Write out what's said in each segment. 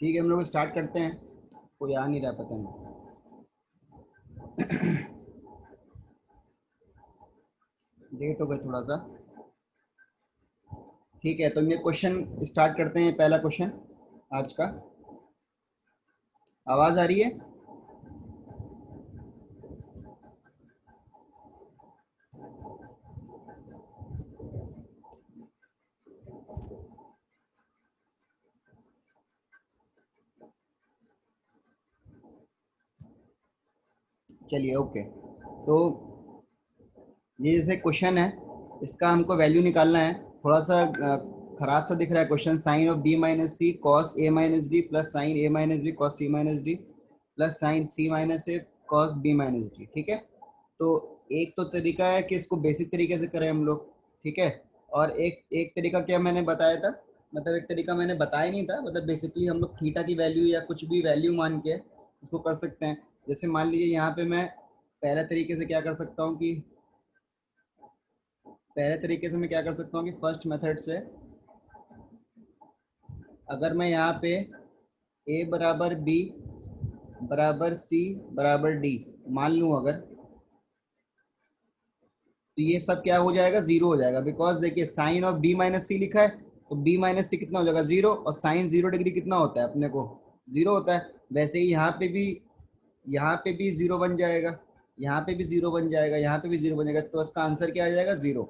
ठीक है, हम लोग स्टार्ट करते हैं। कोई आ नहीं रहा, पता नहीं। लेट हो गए थोड़ा सा। ठीक है, तो ये क्वेश्चन स्टार्ट करते हैं। पहला क्वेश्चन आज का। आवाज़ आ रही है? चलिए, ओके। तो ये जैसे क्वेश्चन है, इसका हमको वैल्यू निकालना है। थोड़ा सा खराब सा दिख रहा है question. Sine of B minus C cos A minus D plus sine A minus B cos C minus D plus sine C minus A cos B minus D. ठीक है, तो एक तो तरीका है कि इसको बेसिक तरीके से करें हम लोग। ठीक है, और एक एक तरीका क्या मैंने बताया था, मतलब एक तरीका मैंने बताया नहीं था, मतलब बेसिकली हम लोग थीटा की वैल्यू या कुछ भी वैल्यू मान के उसको कर सकते हैं। जैसे मान लीजिए यहाँ पे मैं पहले तरीके से क्या कर सकता हूँ कि फर्स्ट मेथड से अगर मैं यहाँ पे a बराबर b बराबर c बराबर d मान लूँ अगर, तो ये सब क्या हो जाएगा, जीरो हो जाएगा। बिकॉज देखिए साइन ऑफ बी माइनस सी लिखा है, तो बी माइनस सी कितना हो जाएगा, जीरो। और साइन 0 डिग्री कितना होता है अपने को, जीरो होता है। वैसे ही यहाँ पे भी जीरो बन जाएगा, यहाँ पे भी जीरो बन जाएगा, यहाँ पे भी जीरो बन जाएगा। तो इसका आंसर क्या आ जाएगा, जीरो।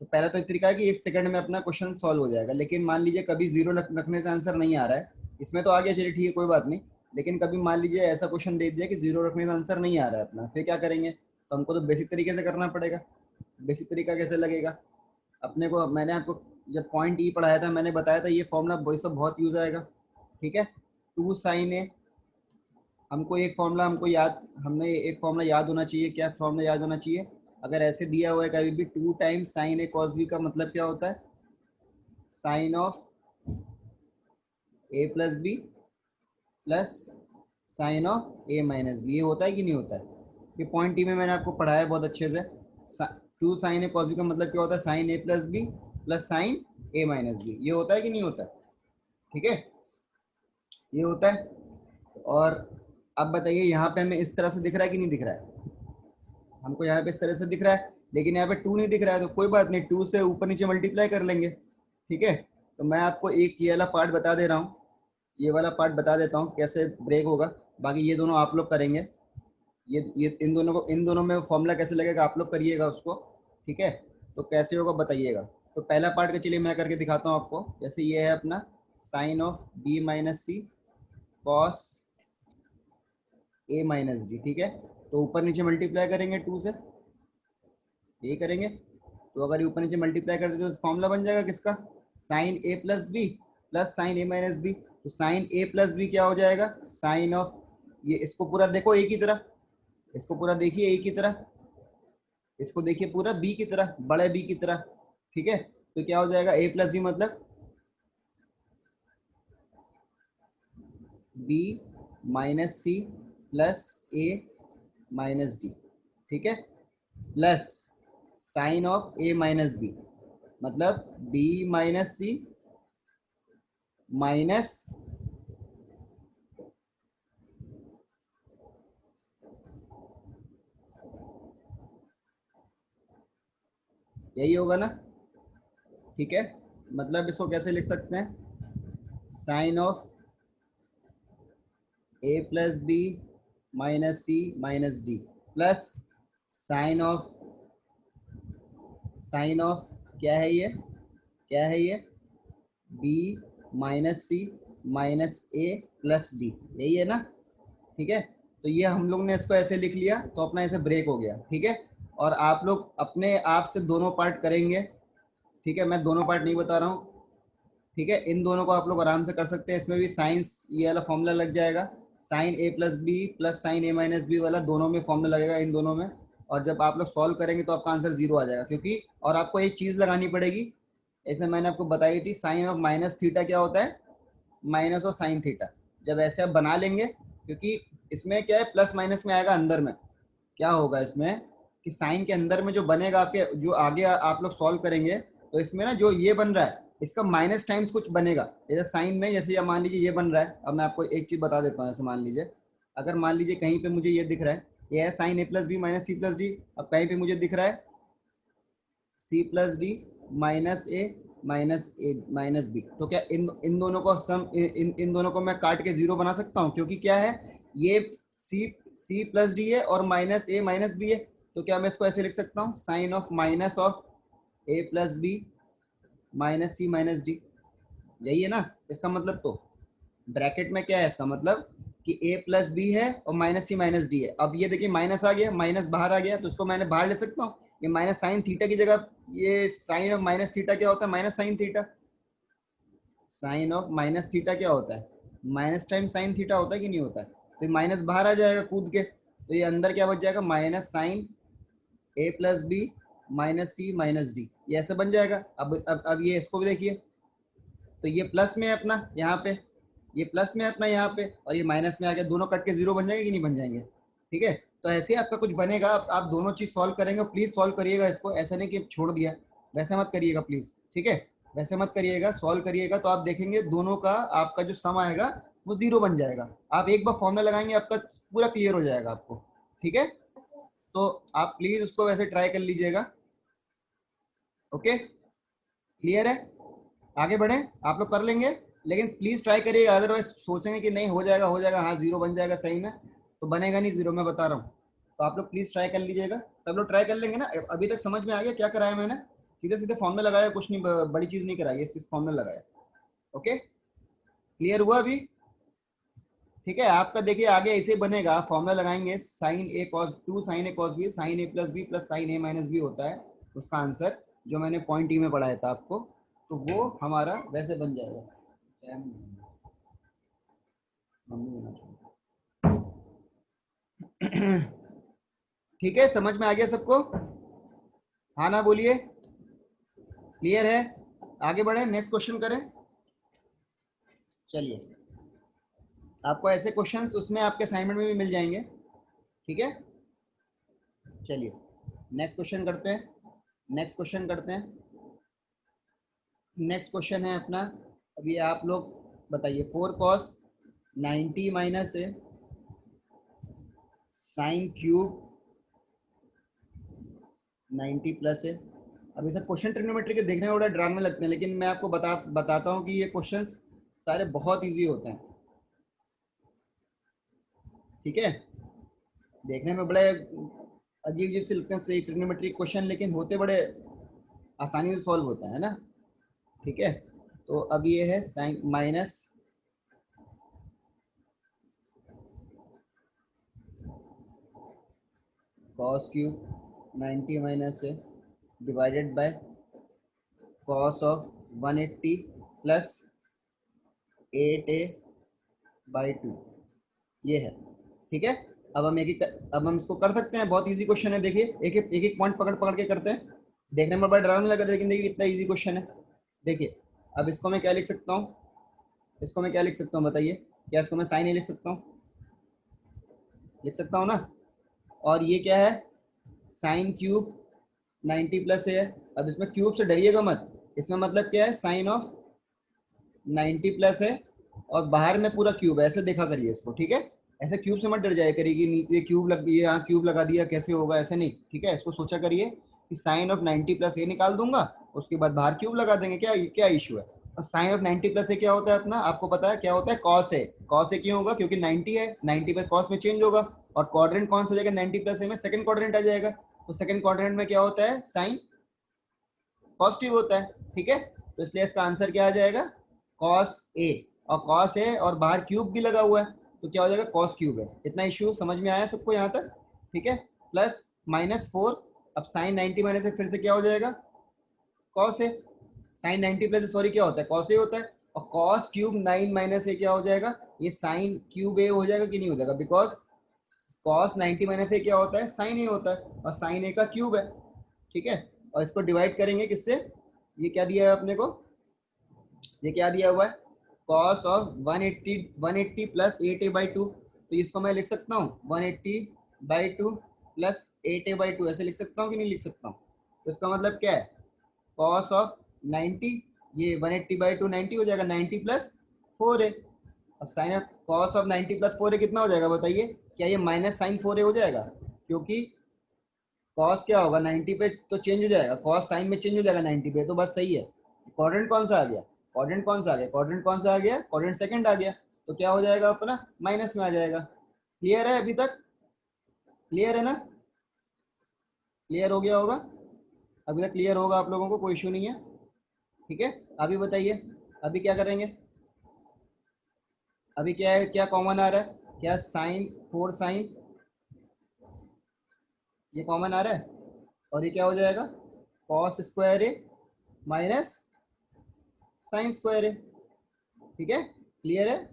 तो पहला तो एक तरीका है कि 1 सेकंड में अपना क्वेश्चन सॉल्व हो जाएगा। लेकिन मान लीजिए कभी जीरो रखने से आंसर नहीं आ रहा है, इसमें तो आ गया, चलिए ठीक है, कोई बात नहीं। लेकिन कभी मान लीजिए ऐसा क्वेश्चन दे दिया कि जीरो रखने से आंसर नहीं आ रहा है अपना, फिर क्या करेंगे? तो हमको तो बेसिक तरीके से करना पड़ेगा। बेसिक तरीका कैसे लगेगा अपने को, मैंने आपको जब पॉइंट ई पढ़ाया था मैंने बताया था ये फॉर्मूला वही सब बहुत यूज आएगा। ठीक है, टू साइन ए, हमको एक फॉर्मूला हमको याद, हमें एक फॉर्मूला याद होना चाहिए। क्या फॉर्मूला याद होना चाहिए? अगर ऐसे दिया हुआ है कभी भी, two times sine A cos B का मतलब क्या होता है, sine of A plus B plus sine of A minus B. ये होता है कि नहीं होता है? ये पॉइंट टी में मैंने आपको पढ़ाया है बहुत अच्छे से। Two sine A cos B का मतलब क्या होता है, sine A plus B plus sine A minus B. ये होता है कि नहीं होता है? ठीक है, ये होता है। और अब बताइए यहाँ पे हमें इस तरह से दिख रहा है कि नहीं दिख रहा है? हमको यहाँ पे इस तरह से दिख रहा है, लेकिन यहाँ पे टू नहीं दिख रहा है। तो कोई बात नहीं, टू से ऊपर नीचे मल्टीप्लाई कर लेंगे। ठीक है, तो मैं आपको एक ये वाला पार्ट बता दे रहा हूँ, ये वाला पार्ट बता देता हूँ कैसे ब्रेक होगा। बाकी ये दोनों आप लोग करेंगे। ये इन दोनों में फॉर्मूला कैसे लगेगा आप लोग करिएगा उसको। ठीक है, तो कैसे होगा बताइएगा। तो पहला पार्ट का चलिए मैं करके दिखाता हूँ आपको। जैसे ये है अपना sine of B minus C cos A minus D. ठीक है, तो ऊपर नीचे मल्टीप्लाई करेंगे टू से, यही करेंगे। तो अगर ये ऊपर नीचे मल्टीप्लाई कर देते तो फॉर्मूला बन जाएगा किसका, sign A plus B plus sine A minus B. तो साइन ए प्लस बी क्या हो जाएगा, साइन ऑफ, ये इसको पूरा देखो एक ही तरह, इसको पूरा देखिए एक ही तरह, इसको देखिए पूरा बी की तरह, बड़े बी की तरह। ठीक है, तो क्या हो जाएगा, ए प्लस बी मतलब B minus C plus A minus D. ठीक है, plus sine of A minus B मतलब बी माइनस सी माइनस, यही होगा ना? ठीक है, मतलब इसको कैसे लिख सकते हैं, sine of A plus B minus C minus D plus sine of क्या है ये, क्या है ये, B minus C minus A plus D, यही है ना? ठीक है, तो ये हम लोग ने इसको ऐसे लिख लिया तो अपना ऐसे ब्रेक हो गया। ठीक है, और आप लोग अपने आप से दोनों पार्ट करेंगे। ठीक है, मैं दोनों पार्ट नहीं बता रहा हूँ। ठीक है, इन दोनों को आप लोग आराम से कर सकते हैं। इसमें भी साइंस ये वाला फॉर्मूला लग जाएगा, sign A plus B plus sine A minus B वाला, दोनों में फॉर्मूला लगेगा इन दोनों में। और जब आप लोग सॉल्व करेंगे तो आपका आंसर जीरो आ जाएगा, क्योंकि और आपको एक चीज़ लगानी पड़ेगी, ऐसे मैंने आपको बताई थी, साइन ऑफ माइनस थीटा क्या होता है, माइनस ऑफ साइन थीटा। जब ऐसे आप बना लेंगे, क्योंकि इसमें क्या है, प्लस माइनस में आएगा अंदर में, क्या होगा इसमें कि साइन के अंदर में जो बनेगा आपके, जो आगे आप लोग सॉल्व करेंगे, तो इसमें ना जो ये बन रहा है इसका माइनस टाइम्स कुछ बनेगा, जैसे साइन में, जैसे मान लीजिए ये बन रहा है। अब मैं आपको एक चीज बता देता हूँ, जैसे मान लीजिए, अगर मान लीजिए कहीं पे मुझे ये दिख रहा है, ये है sine A plus B minus C plus D. अब कहीं पे मुझे दिख रहा है C plus D minus A minus B, तो क्या इन दोनों को सम इन दोनों को मैं काट के जीरो बना सकता हूँ? क्योंकि क्या है, ये सी सी प्लस डी है और माइनस ए माइनस बी है। तो क्या मैं इसको ऐसे लिख सकता हूँ, sine of minus of A plus B minus C minus D, यही है ना इसका मतलब। तो ब्रैकेट में क्या है इसका मतलब कि ए प्लस बी है और माइनस सी माइनस डी है। अब ये देखिए माइनस आ गया, माइनस बाहर आ गया, तो इसको मैंने बाहर ले सकता हूँ। ये माइनस साइन थीटा की जगह, ये साइन ऑफ माइनस थीटा क्या होता है, minus sine theta. Sine of minus theta क्या होता है, माइनस टाइम साइन थीटा होता है कि नहीं होता है। तो माइनस बाहर आ जाएगा कूद के, तो ये अंदर क्या बच जाएगा, minus sign A plus B minus C minus D, ये ऐसे बन जाएगा। अब ये इसको भी देखिए, तो ये प्लस में है अपना यहाँ पे, ये प्लस में है अपना यहाँ पे, और ये माइनस में आ गया, दोनों कट के जीरो बन जाएंगे कि नहीं बन जाएंगे। ठीक है, तो ऐसे ही आपका कुछ बनेगा। आप दोनों चीज सॉल्व करेंगे, प्लीज सॉल्व करिएगा इसको, ऐसा नहीं कि छोड़ दिया, वैसे मत करिएगा प्लीज। ठीक है, वैसे मत करिएगा, सॉल्व करिएगा, तो आप देखेंगे दोनों का आपका जो सम आएगा वो जीरो बन जाएगा। आप एक बार फॉर्मूला लगाएंगे आपका पूरा क्लियर हो जाएगा आपको। ठीक है, तो आप प्लीज उसको वैसे ट्राई कर लीजिएगा। ओके, क्लियर है, आगे बढ़े, आप लोग कर लेंगे, लेकिन प्लीज ट्राई करिएगा, अदरवाइज सोचेंगे कि नहीं हो जाएगा, हाँ जीरो बन जाएगा सही में, तो बनेगा नहीं जीरो, मैं बता रहा हूँ। तो आप लोग प्लीज ट्राई कर लीजिएगा, सब लोग ट्राई कर लेंगे ना। अभी तक समझ में आ गया क्या कराया मैंने, सीधे सीधे फॉर्म में लगाया, कुछ नहीं बड़ी चीज नहीं कराई, इस फॉर्म में लगाया। ओके, क्लियर हुआ अभी? ठीक है, आपका देखिए आगे ऐसे बनेगा, फॉर्मूला लगाएंगे, sign A cos two sine A cos B sign A plus sine A minus B होता है उसका आंसर, जो मैंने पॉइंट ई में पढ़ाया था आपको, तो वो हमारा वैसे बन जाएगा। ठीक है, समझ में आ गया सबको? हाँ ना बोलिए, क्लियर है? आगे बढ़े, नेक्स्ट क्वेश्चन करें। चलिए, आपको ऐसे क्वेश्चंस उसमें आपके असाइनमेंट में भी मिल जाएंगे। ठीक है, चलिए नेक्स्ट क्वेश्चन करते हैं, नेक्स्ट क्वेश्चन करते हैं। नेक्स्ट क्वेश्चन है अपना, अभी आप लोग बताइए, 4 cos 90 माइनस है साइन क्यूब 90 प्लस है। अब ये सब क्वेश्चन ट्रिग्नोमेट्री के देखने में बड़ा ड्रामे लगते हैं, लेकिन मैं आपको बताता हूँ कि ये क्वेश्चंस सारे बहुत इजी होते हैं। ठीक है, देखने में बड़े अजीब अजीब से लगते हैं सही ट्रिग्नोमेट्री क्वेश्चन, लेकिन होते बड़े आसानी से सॉल्व होता है ना। ठीक है, तो अब ये है sine minus cos cube 90 minus है divided by cos of 180 plus 8a/2, ये है। ठीक है, अब हम इसको कर सकते हैं, बहुत इजी क्वेश्चन है। देखिए एक एक पॉइंट पकड़ पकड़ के करते हैं, देखने में बड़ा डरावना लग रहा है, लेकिन देखिए कितना इजी क्वेश्चन है। देखिए, अब इसको मैं क्या लिख सकता हूँ, इसको मैं क्या लिख सकता हूँ बताइए, क्या इसको मैं साइन ए लिख सकता हूँ? लिख सकता हूँ ना। और ये क्या है, साइन क्यूब 90 प्लस है। अब इसमें क्यूब से डरिएगा मत, इसमें मतलब क्या है, साइन ऑफ 90 प्लस है और बाहर में पूरा क्यूब है, ऐसे देखा करिए इसको। ठीक है, ऐसे क्यूब से मत डर जाया करिए कि ये क्यूब लग गई है, यहाँ क्यूब लगा दिया कैसे होगा, ऐसे नहीं। ठीक है, इसको सोचा करिए कि साइन ऑफ 90 प्लस ए निकाल दूंगा, उसके बाद बाहर क्यूब लगा देंगे, क्या क्या इशू है। और साइन ऑफ 90 प्लस ए क्या होता है अपना, आपको पता है क्या होता है, कॉस है। कॉस ए क्यों होगा, क्योंकि 90 है, 90 पे कॉस में चेंज होगा, और क्वाड्रेंट कौन सा जाएगा 90 प्लस ए में, सेकंड क्वाड्रेंट आ जाएगा। तो सेकंड क्वाड्रेंट में क्या होता है, साइन पॉजिटिव होता है। ठीक है, तो इसलिए इसका आंसर क्या आ जाएगा, कॉस ए, और कॉस है और बाहर क्यूब भी लगा हुआ है, तो क्या हो जाएगा, कॉस क्यूब है। इतना इश्यू समझ में आया सबको यहाँ तक? ठीक है, प्लस -4, अब साइन 90 माइनस से फिर से क्या हो जाएगा, कॉस है। साइन 90 प्लस सॉरी क्या होता है, कॉस ए होता है, और कॉस क्यूब 9 माइनस ए क्या हो जाएगा, ये साइन क्यूब ए हो जाएगा कि नहीं हो जाएगा, बिकॉज कॉस 90 माइनस ए क्या होता है, साइन ए होता है, और साइन ए का क्यूब है। ठीक है, और इसको डिवाइड करेंगे किससे, ये क्या दिया है अपने को, ये क्या दिया हुआ है, कॉस ऑफ 180 प्लस 8a/2, तो इसको मैं लिख सकता हूँ 180/2 प्लस 8a/2, ऐसे लिख सकता हूँ कि नहीं लिख सकता हूँ। तो इसका मतलब क्या है, कॉस ऑफ 90, ये 180/2 90 हो जाएगा, 90 प्लस 4a। अब sine of cos of 90 plus 4a कितना हो जाएगा बताइए? क्या ये माइनस साइन 4a हो जाएगा? क्योंकि कॉस क्या होगा 90 पे तो चेंज हो जाएगा, कॉस साइन में चेंज हो जाएगा 90 पे, तो बात सही है। क्वाड्रेंट कौन सा आ गया? क्वाड्रेंट कौन सा आ गया? क्वाड्रेंट कौन सा आ गया? क्वाड्रेंट सेकंड आ गया। तो क्या हो जाएगा अपना? माइनस में आ जाएगा। क्लियर है अभी तक? क्लियर है ना? क्लियर हो गया होगा? अभी तक क्लियर होगा आप लोगों को, कोई इशू नहीं है। ठीक है, अभी बताइए अभी क्या करेंगे? अभी क्या है, क्या कॉमन आ रहा है? क्या साइन 4 साइन ये कॉमन आ रहा है, और ये क्या हो जाएगा? कॉस स्क्वायर ए माइनस साइन स्क्वायर ए। ठीक है, क्लियर है?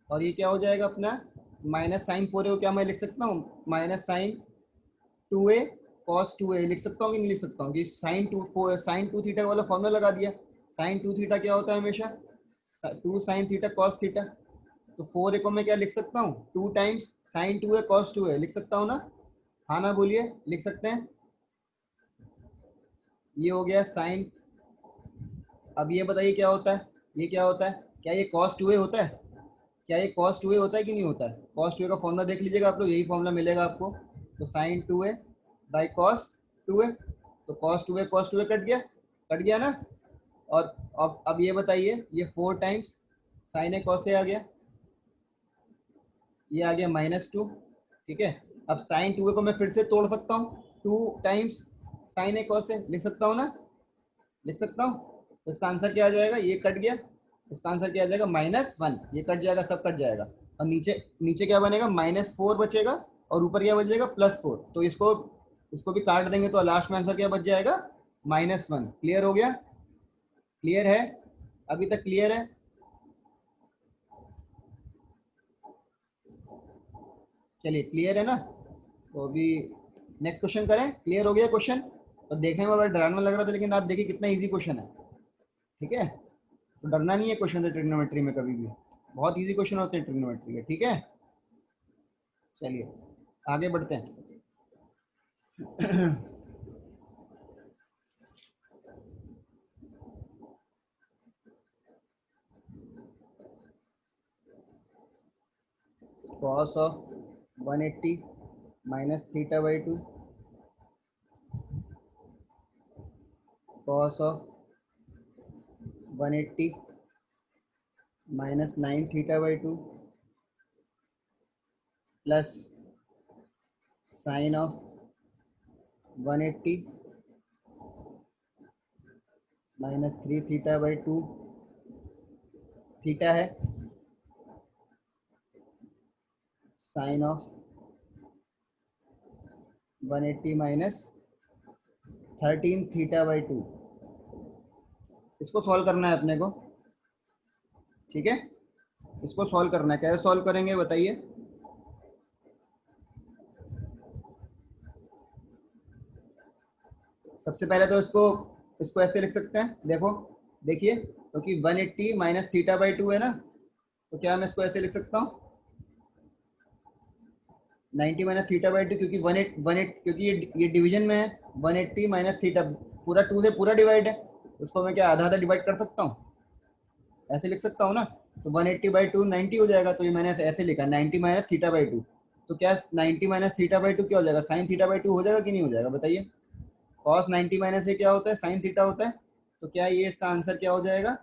और ये क्या हो जाएगा अपना? माइनस साइन 4 ए को क्या मैं लिख सकता हूँ? Minus sign 2a cos 2a लिख सकता हूँ कि नहीं लिख सकता हूँ? कि साइन 2 थीटा वाला फॉर्मूला लगा दिया। साइन 2 थीटा क्या होता है हमेशा? 2 साइन थीटा कॉस थीटा। तो 4a को मैं क्या लिख सकता हूँ? 2 times sign 2a cos 2a लिख सकता हूँ ना? हाँ ना बोलिए, लिख सकते हैं? ये हो गया साइन। अब ये बताइए क्या होता है? ये क्या होता है? क्या ये कॉस 2a होता है? क्या ये कॉस 2a होता है कि नहीं होता है? कॉस 2a का फॉर्मूला देख लीजिएगा आप लोग, यही फॉर्मूला मिलेगा आपको। तो sign 2a by cos 2a, तो कॉस 2a कट गया ना? और अब ये बताइए, ये 4 times sine A cos A आ गया, ये आ गया -2। ठीक है, अब साइन 2a को मैं फिर से तोड़ सकता हूँ, 2 times sine A cos A लिख सकता हूँ ना? लिख सकता हूँ। तो इसका आंसर क्या आ जाएगा? ये कट गया, इसका आंसर क्या आ जाएगा? -1। ये कट जाएगा, सब कट जाएगा। और नीचे नीचे क्या बनेगा? -4 बचेगा, और ऊपर क्या बचेगा? +4। तो इसको इसको भी काट देंगे तो लास्ट में आंसर क्या बच जाएगा? -1। क्लियर हो गया? क्लियर है? अभी तक क्लियर है? चलिए, क्लियर है ना? तो अभी नेक्स्ट क्वेश्चन करें। क्लियर हो गया क्वेश्चन? तो देखने में बड़ा डरावना लग रहा था, लेकिन आप देखिए कितना इजी क्वेश्चन है। ठीक है, तो डरना नहीं है क्वेश्चन से ट्रिग्नोमेट्री में कभी भी। बहुत इजी क्वेश्चन होते हैं ट्रिग्नोमेट्री के। ठीक है, चलिए आगे बढ़ते हैं। Cos of 180 minus theta by 2, cos of 180 minus 9 theta by 2 plus sine of 180 minus 3 theta by 2। Theta है sine of 180 minus 13 theta by 2। इसको सॉल्व करना है अपने को। ठीक है, इसको सॉल्व करना है। कैसे सॉल्व करेंगे बताइए? सबसे पहले तो इसको इसको ऐसे लिख सकते हैं, देखो देखिए, क्योंकि 180 माइनस थीटा बाई 2 है ना, तो क्या मैं इसको ऐसे लिख सकता हूँ? 90 माइनस थीटा बाई 2, क्योंकि 180 क्योंकि ये डिवीजन में है। 180 माइनस थीटा पूरा 2 से पूरा डिवाइड है, उसको मैं क्या आधा आधा डिवाइड कर सकता हूँ? ऐसे लिख सकता हूँ ना? तो 180/2 90 हो जाएगा, तो ये मैंने ऐसे लिखा 90 माइनस थीटा बाई 2। तो क्या 90 माइनस थीटा बाई 2 क्या हो जाएगा? साइन थीटा बाई 2 हो जाएगा कि नहीं हो जाएगा बताइए? कॉस 90 माइनस ये क्या होता है? साइन थीटा होता है। तो क्या ये इसका आंसर क्या हो जाएगा?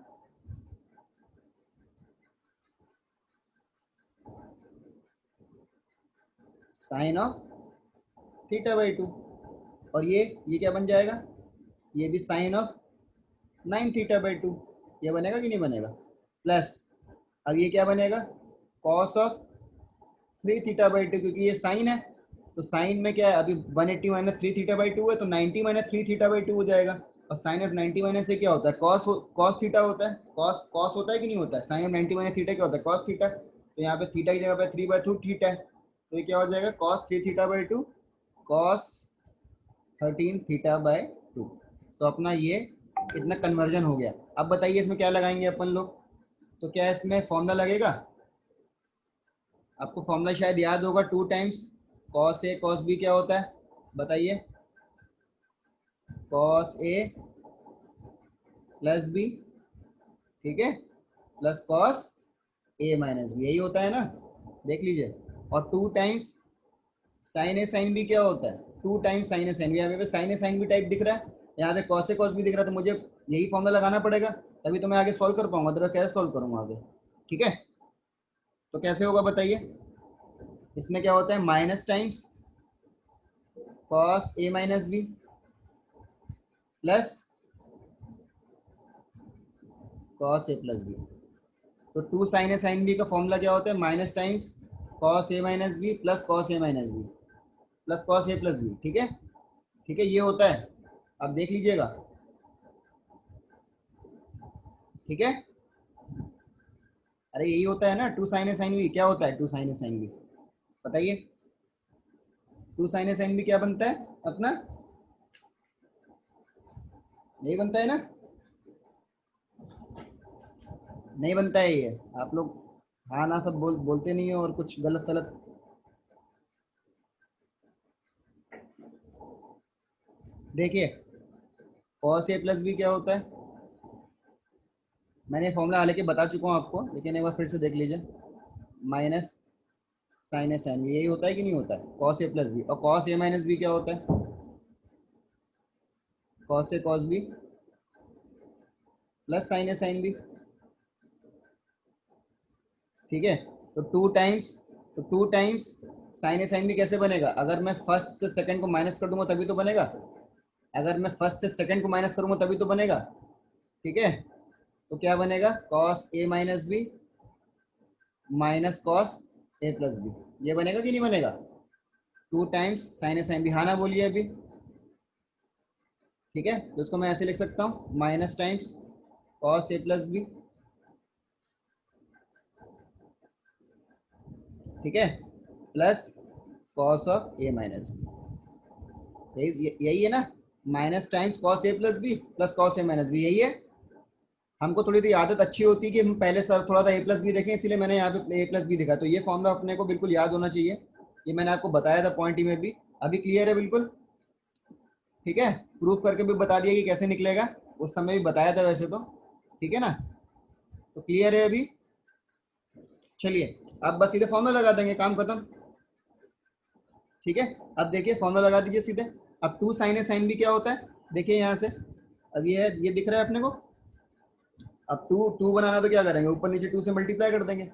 Sine of theta by 2। और ये क्या बन जाएगा? ये भी साइन ऑफ 9 थीटा बाई 2। ये बनेगा कि नहीं बनेगा? प्लस अब ये क्या बनेगा? कॉस ऑफ 3 थीटा बाई 2, क्योंकि ये साइन है। तो साइन में क्या है? अभी 180 माइनस 3 थीटा बाई 2 है, तो 90 माइनस 3 थीटा बाई 2 हो जाएगा। और साइन ऑफ 90 माइनस से क्या होता है? कॉस थीटा होता है। कॉस कॉस होता है कि नहीं होता है? साइन ऑफ 90 माइनस थीटा क्या होता है? Cos theta. तो यहाँ पे थीटा की जगह पे 3/2 थीटा है, तो ये क्या हो जाएगा? Cos 3 theta by 2 cos 13 theta by 2। तो अपना ये इतना कन्वर्जन हो गया। अब बताइए इसमें क्या लगाएंगे अपन लोग? तो क्या इसमें फॉर्मूला लगेगा? आपको फॉर्मूला शायद याद होगा, 2 टाइम्स कॉस ए कॉस बी क्या होता है बताइए? कॉस ए प्लस बी ठीक है, plus cos A minus B, यही होता है ना, देख लीजिए। और 2 टाइम्स साइन ए साइन बी क्या होता है, 2 टाइम्स साइन ए साइन बी। यहाँ पे साइन ए साइन बी टाइप दिख रहा है, यहाँ पे कॉस ए कॉस बी दिख रहा है, तो मुझे यही फॉर्मूला लगाना पड़ेगा, तभी तो मैं आगे सॉल्व कर पाऊंगा, अदरवाइज कैसे सॉल्व करूंगा आगे। ठीक है, तो कैसे होगा बताइए। इसमें क्या होता है, minus times cos A minus B plus cos A plus B. तो 2 साइन ए साइन बी का फॉर्मूला क्या होता है, minus times cos A minus B plus cos A minus B plus cos A plus B. ठीक है, ठीक है, ये होता है, अब देख लीजिएगा। ठीक है, अरे यही होता है ना, 2 साइन ए साइन बी क्या होता है, 2 साइन ए साइन बी बताइए। 2 साइन ए साइन बी क्या बनता है अपना, यही बनता है ना, नहीं बनता है ये, आप लोग हाँ ना सब बोलते नहीं हो और कुछ गलत गलत। देखिए कॉस ए प्लस बी क्या होता है, मैंने फॉर्मूला हालांकि बता चुका हूँ आपको, लेकिन एक बार फिर से देख लीजिए। माइनस साइन ए साइन बी, यही होता है कि नहीं होता है, कॉस ए प्लस बी। और कॉस ए माइनस बी क्या होता है, cos A cos B plus sine A sine B. ठीक है, तो 2 टाइम्स साइन ए साइन बी कैसे बनेगा, अगर मैं फर्स्ट से सेकंड को माइनस कर दूंगा तभी तो बनेगा, अगर मैं फर्स्ट से सेकंड को माइनस करूंगा तभी तो बनेगा। ठीक है, तो क्या बनेगा, cos A minus B minus cos A plus B, ये बनेगा कि नहीं बनेगा। 2 टाइम्स साइन ए साइन बी, हाँ ना बोलिए अभी। ठीक है, तो इसको मैं ऐसे लिख सकता हूँ, minus times cos A plus B. ठीक है, plus cos of A minus B, यही है ना, minus times cos A plus B plus cos A minus B, यही है। हमको थोड़ी सी आदत अच्छी होती है कि हम पहले सर थोड़ा सा ए प्लस बी देखें, इसलिए मैंने यहाँ पे ए प्लस बी दिखा, तो ये फॉर्मूला अपने को बिल्कुल याद होना चाहिए, ये मैंने आपको बताया था पॉइंट ई में भी। अभी क्लियर है बिल्कुल। ठीक है, प्रूफ करके भी बता दिया कि कैसे निकलेगा, उस समय भी बताया था वैसे तो। ठीक है ना, तो क्लियर है अभी। चलिए अब बस सीधे फॉर्मूला लगा देंगे, काम खत्म। ठीक है, अब देखिए फॉर्मूला लगा दीजिए सीधे। अब 2 साइन ए साइन बी क्या होता है, देखिए यहाँ से, अब ये दिख रहा है अपने को। अब टू बनाना तो क्या करेंगे, ऊपर नीचे 2 से मल्टीप्लाई कर देंगे,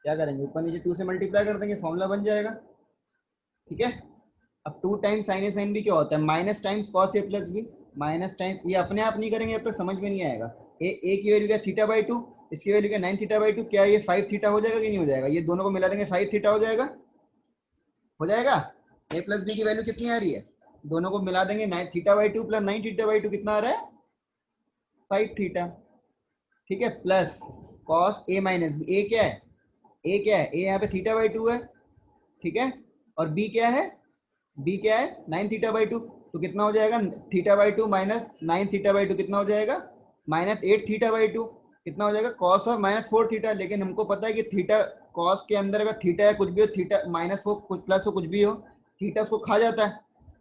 क्या करेंगे, ऊपर नीचे 2 से मल्टीप्लाई कर देंगे, फॉर्मूला बन जाएगा। ठीक है, अब 2 टाइम्स साइन ए साइन बी क्या होता है, minus times cos A plus B minus time, ये अपने आप नहीं करेंगे, अब तक समझ में नहीं आएगा। ए की वैल्यू क्या, थीटा/2, इसकी वैल्यू क्या 9 थीटा/2, क्या ये 5 थीटा हो जाएगा कि नहीं हो जाएगा, ये दोनों को मिला देंगे 5 थीटा हो जाएगा, हो जाएगा। ए प्लस बी की वैल्यू कितनी आ रही है, दोनों को मिला देंगे 9 थीटा/2 प्लस 9 थीटा/2 कितना आ रहा है, 5 थीटा। ठीक है, plus cos A minus B, ए क्या है, ए क्या है, ए यहाँ पे थीटा/2 है। ठीक है, और बी क्या है, बी क्या है 9 थीटा/2, तो कितना हो जाएगा, थीटा/2 माइनस 9 थीटा/2 कितना हो जाएगा, माइनस 8 थीटा/2 कितना हो जाएगा, कॉस ऑफ माइनस 4 थीटा। लेकिन हमको पता है कि थीटा कॉस के अंदर अगर थीटा है कुछ भी हो, थीटा माइनस हो कुछ प्लस हो कुछ भी हो, थीटा उसको खा जाता है,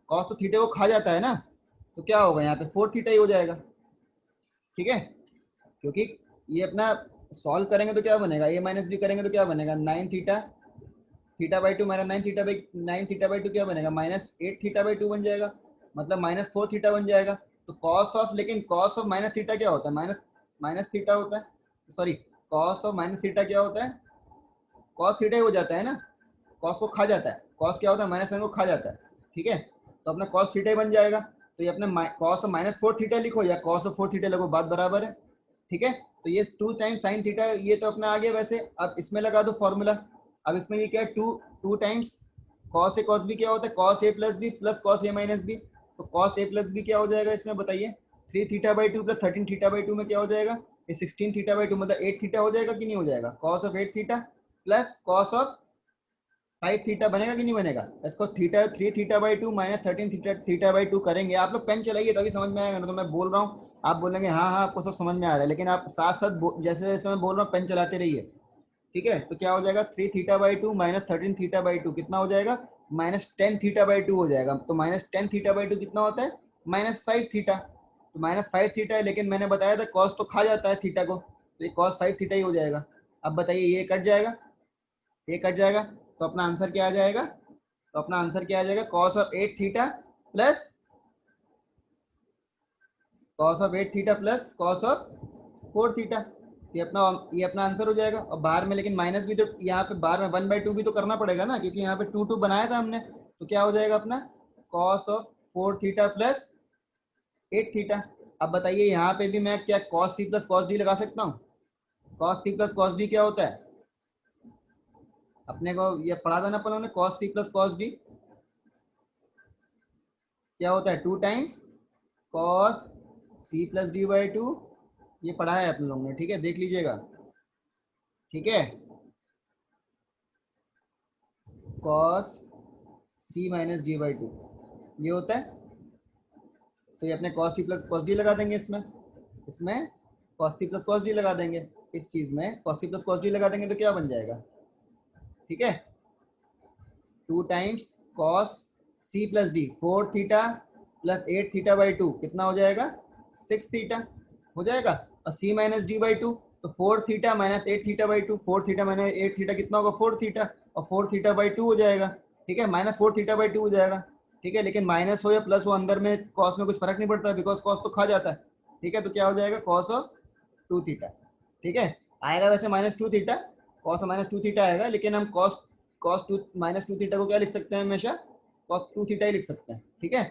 कॉस तो थीटा को खा जाता है ना, तो क्या होगा यहाँ पे 4 थीटा ही हो जाएगा। ठीक है, क्योंकि ये अपना सॉल्व करेंगे तो क्या बनेगा, ए माइनस बी करेंगे तो क्या बनेगा, 9 थीटा/2 माइनस 9 थीटा/2 क्या बनेगा, माइनस 8 थीटा/2 बन जाएगा, मतलब माइनस 4 थीटा बन जाएगा। तो कॉस ऑफ, लेकिन कॉस ऑफ माइनस थीटा क्या होता है, माइनस माइनस थीटा होता है, sorry, cos of minus theta क्या होता है, कॉस थीटा ही हो जाता है ना, कॉस को खा जाता है, कॉस क्या होता है, माइनस साइन को खा जाता है। ठीक है, तो अपना कॉस थीटा ही बन जाएगा, तो ये अपने कॉस ऑफ माइनस 4 थीटा लिखो या कॉस ऑफ 4 थीटा लिखो, बात बराबर है। ठीक है, तो ये 2 टाइम्स साइन थीटा, ये तो अपना आ गया वैसे। अब इसमें लगा दो फॉर्मूला, अब इसमें ये क्या है, टू टाइम्स कॉस ए कॉस बी क्या होता है, cos A plus B plus cos A minus B, तो कॉस ए प्लस बी क्या हो जाएगा इसमें बताइए, 3 थीटा/2 प्लस 13 थीटा/2 में क्या हो जाएगा, ये 16 थीटा/2 मतलब 8 थीटा हो जाएगा कि नहीं हो जाएगा, cos of 8 theta plus cos of 5 theta बनेगा कि नहीं बनेगा। इसको 3 थीटा/2 माइनस 13 थीटा/2 करेंगे, आप लोग पेन चलाइए तभी समझ में आएगा, ना तो मैं बोल रहा हूँ आप बोलेंगे हाँ हाँ आपको सब समझ में आ रहा है, लेकिन आप साथ साथ जैसे जैसे मैं बोल रहा हूँ पेन चलाते रहिए। ठीक है, तो क्या हो जाएगा, 3 थीटा/2 माइनस 13 थीटा/2 कितना हो जाएगा, माइनस 10 थीटा/2 हो जाएगा। तो माइनस 10 थीटा/2 कितना होता है, माइनस 5 थीटा, तो माइनस 5 थीटा है, लेकिन मैंने बताया था कॉस तो खा जाता है थीटा को, तो ये cos 5 थीटा ही हो जाएगा। अब बताइए ये कट जाएगा, ये कट जाएगा, तो अपना आंसर क्या आ जाएगा? तो अपना आंसर क्या आ जाएगा? cos of 8 theta plus cos of 4 theta. ये अपना आंसर हो जाएगा। और बाहर में लेकिन माइनस भी, तो यहाँ पे बाहर में 1/2 भी तो करना पड़ेगा ना, क्योंकि यहाँ पे 2 बनाया था हमने। तो क्या हो जाएगा अपना? cos of 4 theta plus 8 theta. अब बताइए यहाँ पे भी मैं क्या cos c plus cos d लगा सकता हूँ? cos c plus cos d क्या होता है? अपने को ये पढ़ा था ना अपन ने, cos c plus cos d क्या होता है? 2 times cos c plus D by 2। ये पढ़ा है अपन लोगों ने, ठीक है, देख लीजिएगा। ठीक है, cos c minus D by 2 ये होता है। तो ये अपने cos c plus cos d लगा देंगे इसमें, इसमें cos c plus cos d लगा देंगे, इस चीज में cos c plus cos d लगा देंगे तो क्या बन जाएगा? ठीक है, 2 times cos c plus D 4 theta plus 8 theta by 2 कितना हो जाएगा? 6 थीटा हो जाएगा। और c माइनस डी बाई 2, तो 4 theta minus 8 theta by 2, 4 theta minus 8 theta कितना होगा? 4 थीटा। और 4 थीटा बाई 2 हो जाएगा। ठीक है, माइनस 4 थीटा बाई 2 हो जाएगा। ठीक है, लेकिन माइनस हो या प्लस हो, अंदर में कॉस में कुछ फर्क नहीं पड़ता, बिकॉज कॉस तो खा जाता है। ठीक है, तो क्या हो जाएगा? Cos of 2 theta. ठीक है, आएगा वैसे minus 2 theta, cos minus 2 theta आएगा, लेकिन हम कॉस कॉस 2 माइनस 2 थीटा को क्या लिख सकते हैं? हमेशा कॉस 2 थीटा ही लिख सकते हैं। ठीक है,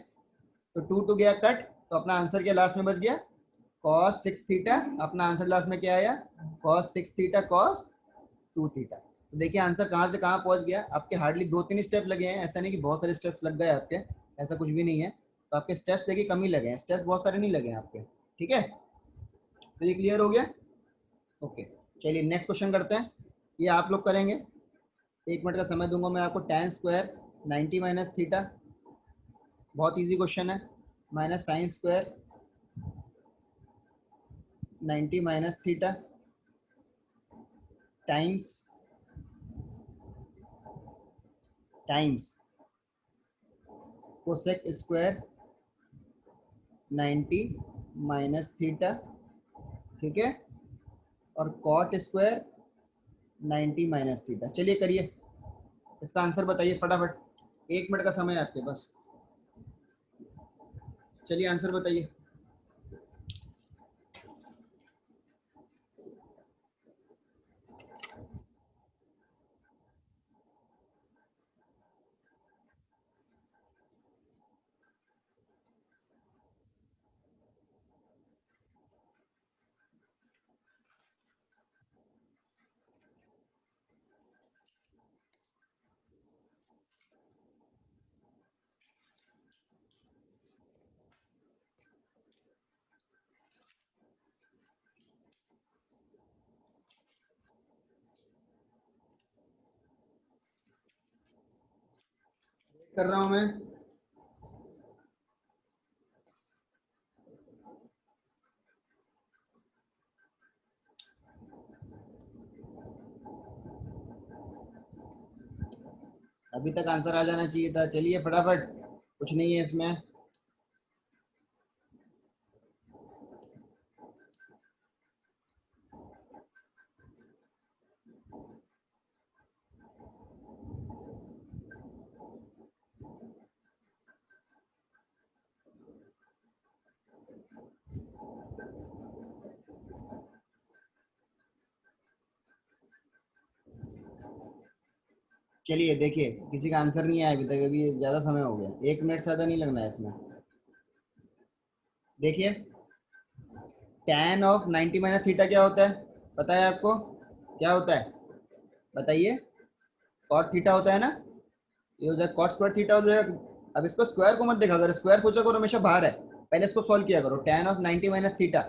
तो 2 गया कट, तो अपना आंसर क्या लास्ट में बच गया? cos 6 theta. अपना आंसर लास्ट में क्या आया? cos 6 theta cos 2 theta. तो देखिए आंसर कहाँ से कहाँ पहुंच गया। आपके हार्डली 2-3 स्टेप लगे हैं, ऐसा नहीं कि बहुत सारे स्टेप्स लग गए आपके, ऐसा कुछ भी नहीं है। तो आपके स्टेप्स देखिए कम ही लगे हैं, स्टेप्स बहुत सारे नहीं लगे हैं आपके। ठीक है, तो ये क्लियर हो गया। ओके, चलिए नेक्स्ट क्वेश्चन करते हैं। ये आप लोग करेंगे, 1 मिनट का समय दूंगा मैं आपको। tan स्क्वायर 90 माइनस थीटा, बहुत इजी क्वेश्चन है, minus sine square 90 minus theta times times cosec square 90 minus theta. ठीक है, और कॉट स्क्वायर 90 माइनस थीटा। चलिए करिए, इसका आंसर बताइए फटाफट, 1 मिनट का समय है आपके पास। चलिए आंसर बताइए। कर रहा हूं मैं। अभी तक आंसर आ जाना चाहिए था। चलिए फटाफट, कुछ नहीं है इसमें। चलिए देखिए, किसी का आंसर नहीं आया अभी तक, अभी ज़्यादा समय हो गया, 1 मिनट से ज़्यादा नहीं लगना है इसमें। देखिए, tan ऑफ 90 माइनस थीटा क्या होता है? पता है आपको क्या होता है? बताइए। कॉट थीटा होता है ना, ये हो जाएगा कॉट स्क्वायर थीटा हो जाएगा। अब इसको स्क्वायर को मत देखा करो, स्क्वायर सोचा करो हमेशा बाहर है, पहले इसको सॉल्व किया करो। tan ऑफ 90 माइनस थीटा,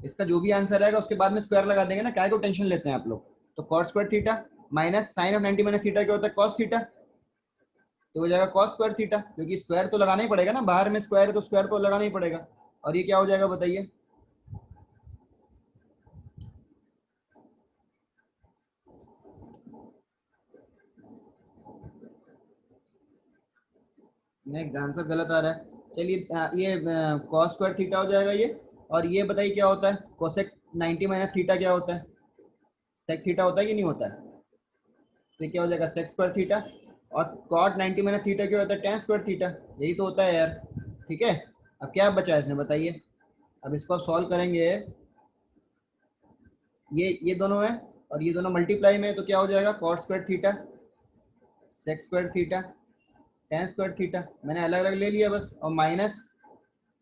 इसका जो भी आंसर आएगा उसके बाद में स्क्वायर लगा देंगे ना, क्या को टेंशन लेते हैं आप लोग। तो cot square theta minus sine of 90 minus theta क्या होता है? Cos theta. तो हो जाएगा कॉस स्क्वायर थीटा, क्योंकि स्क्वायर तो लगाना ही पड़ेगा ना, बाहर में स्क्वायर है तो स्क्वायर तो लगाना ही पड़ेगा। और ये क्या हो जाएगा बताइए? नहीं, आंसर गलत आ रहा है। चलिए ये कॉस स्क्वायर थीटा हो जाएगा ये। और ये बताइए क्या होता है? कोसेक 90 माइनस थीटा क्या होता है? सेक थीटा होता है कि नहीं होता है? तो ये क्या हो जाएगा? Sec square theta. और कॉट 90 माइनस थीटा क्या होता है? Tan square theta. यही तो होता है यार। ठीक है, अब क्या बचा है इसमें बताइए? अब इसको आप सॉल्व करेंगे, ये दोनों है और ये दोनों मल्टीप्लाई में है, तो क्या हो जाएगा? Cot square theta sec square theta tan square theta, मैंने अलग अलग ले लिया बस, और minus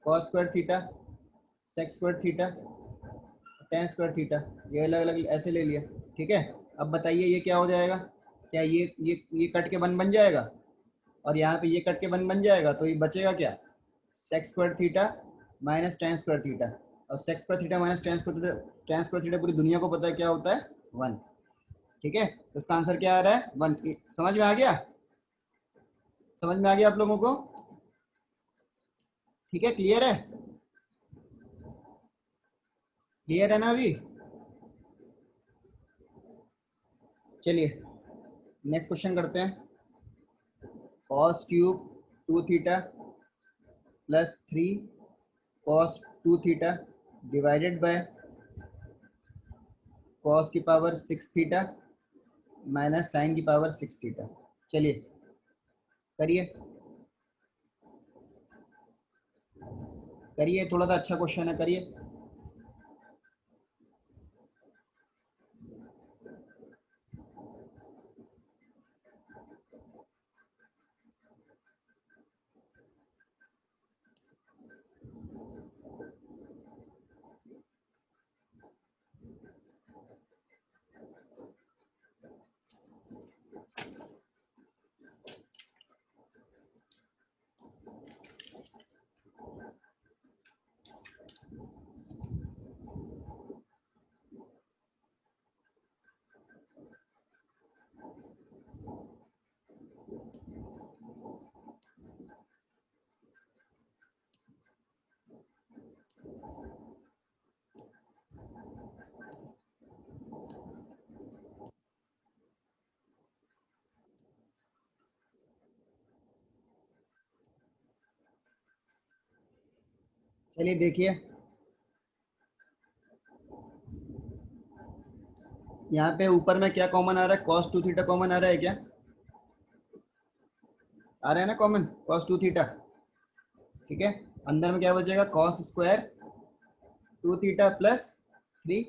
cos square theta sec square theta tan square theta, ये अलग अलग ऐसे ले लिया। ठीक है, अब बताइए ये क्या हो जाएगा? क्या ये कट के वन बन जाएगा और यहाँ पे ये कट के वन बन जाएगा, तो ये बचेगा क्या? Sec square theta minus tan square theta. और sec square theta minus tan square theta पूरी दुनिया को पता है क्या होता है? वन। ठीक है, तो इसका आंसर क्या आ रहा है? वन। समझ में आ गया? समझ में आ गया आप लोगों को? ठीक है, क्लियर है? क्लियर है ना अभी? चलिए नेक्स्ट क्वेश्चन करते हैं। Cos cube two theta plus three cos two theta divided by cos की power six theta minus sine की पावर सिक्स थीटा। चलिए करिए करिए, थोड़ा सा अच्छा क्वेश्चन है, करिए। चलिए देखिए, यहाँ पे ऊपर में क्या कॉमन आ रहा है? कॉस टू थीटा कॉमन आ रहा है क्या? आ रहा है ना कॉमन? Cos two theta. ठीक है, अंदर में क्या बचेगा? Cos square two theta plus three.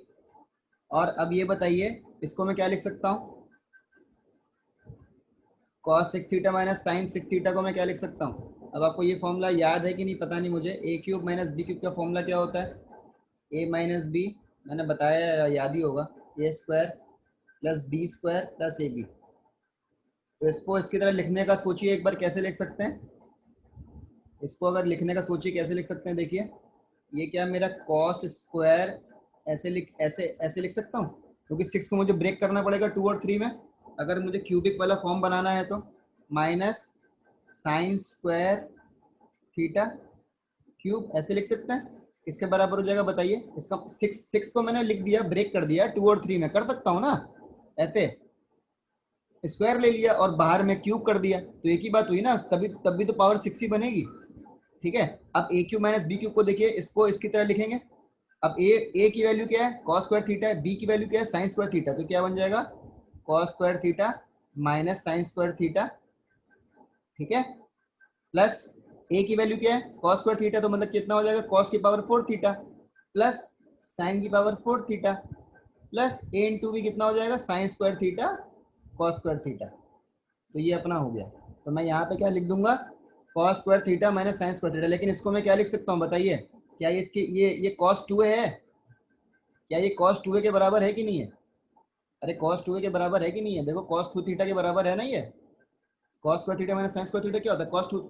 और अब ये बताइए इसको मैं क्या लिख सकता हूँ? Cos six theta minus sine six theta को मैं क्या लिख सकता हूँ? अब आपको ये फॉर्मूला याद है कि नहीं पता नहीं मुझे। ए क्यूब माइनस बी क्यूब का फॉर्मूला क्या होता है? ए माइनस बी, मैंने बताया, याद ही होगा। A square plus B square plus A B. तो इसको इसकी तरह लिखने का सोचिए एक बार, कैसे लिख सकते हैं इसको? अगर लिखने का सोचिए कैसे लिख सकते हैं, देखिए ये क्या मेरा कॉस स्क्वायर, ऐसे ऐसे लिख सकता हूँ, क्योंकि सिक्स को मुझे ब्रेक करना पड़ेगा टू और थ्री में अगर मुझे क्यूबिक वाला फॉर्म बनाना है तो। Minus sign square theta cube, ऐसे लिख सकते हैं। इसके बराबर हो जाएगा बताइए? इसका सिक्स सिक्स को मैंने लिख दिया, ब्रेक कर दिया टू और थ्री में, कर सकता हूँ ना ऐसे? स्क्वायर ले लिया और बाहर में क्यूब कर दिया, तो एक ही बात हुई ना, तभी तब भी तो पावर सिक्स ही बनेगी। ठीक है, अब ए क्यूब माइनस बी क्यूब को देखिए, इसको इसकी तरह लिखेंगे। अब ए की वैल्यू क्या है? कॉस स्क्वायर थीटा है। बी की वैल्यू क्या है? Sign square theta. तो क्या बन जाएगा? Cos square theta minus sign square theta. ठीक है, प्लस ए की वैल्यू क्या है? कॉस स्क्वायर थीटा, तो मतलब कितना हो जाएगा? कॉस की power four theta plus sine की पावर फोर थीटा प्लस ए इंटू बी कितना हो जाएगा? Sign square theta cos square theta. तो ये अपना हो गया। तो मैं यहाँ पे क्या लिख दूंगा? Cos square theta minus sign square theta. लेकिन इसको मैं क्या लिख सकता हूँ बताइए? क्या ये इसके ये कॉस टू है? क्या ये कॉस टू के बराबर है कि नहीं है? अरे कॉस टू के बराबर है कि नहीं है? देखो कॉस टू थीटा के बराबर है ना ये। Cos square theta minus sign square theta क्या होता है?